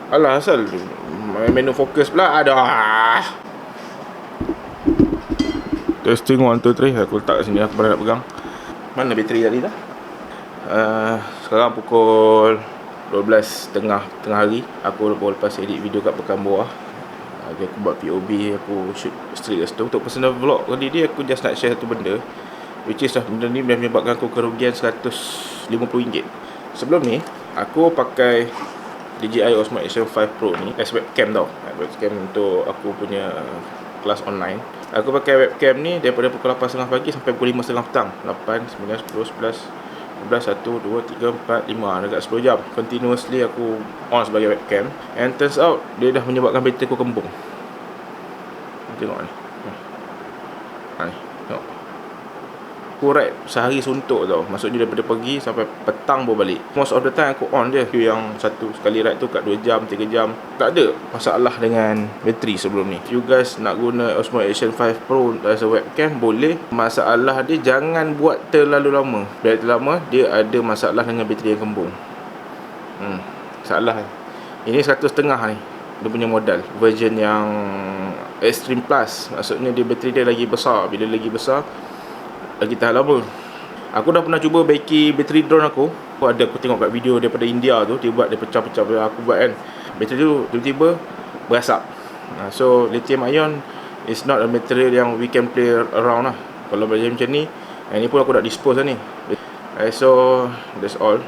Alah, asal menu fokus pula. Aduh. Testing 1, 2, 3. Aku letak kat sini, aku pernah nak pegang. Mana bateri tadi dah? Sekarang pukul 12.30 tengah hari. Aku lepas edit video kat Pekan Buah. Aku buat POB, aku shoot straight kat situ. Untuk personal vlog kali ni, aku just nak share satu benda, which is benda ni menyebabkan aku kerugian RM150. Sebelum ni, aku pakai DJI Osmo Action 5 Pro ni as webcam tau. Webcam untuk aku punya kelas online. Aku pakai webcam ni daripada pukul 8.30 pagi sampai pukul 5.30 petang. 8, 9, 10, 11, 12, 1, 2, 3, 4, 5. Dekat 10 jam continuously aku on sebagai webcam. And turns out, dia dah menyebabkan bateri aku kembung. Tengok ni. Ni, tengok. Aku ride sehari suntuk tau. Maksudnya daripada pagi sampai petang baru balik. Most of the time aku on je. Yang satu sekali ride tu kat 2 jam, 3 jam. Tak ada masalah dengan bateri sebelum ni. If you guys nak guna Osmo Action 5 Pro as a webcam, boleh. Masalah dia jangan buat terlalu lama. Bila terlalu lama, dia ada masalah dengan bateri yang kembung. Salah. Ini 1.5 ni. Dia punya modal. Version yang Extreme Plus. Maksudnya dia bateri dia lagi besar. Bila lagi besar, lagi tahan lama. Aku dah pernah cuba baiki bateri drone aku. Aku tengok kat video daripada India tu, dia buat, dia pecah-pecah. Aku buat kan, bateri tu tiba-tiba berasap. So lithium ion is not a material yang we can play around lah. Kalau macam ni, ini pun aku nak dispose lah ni. So that's all.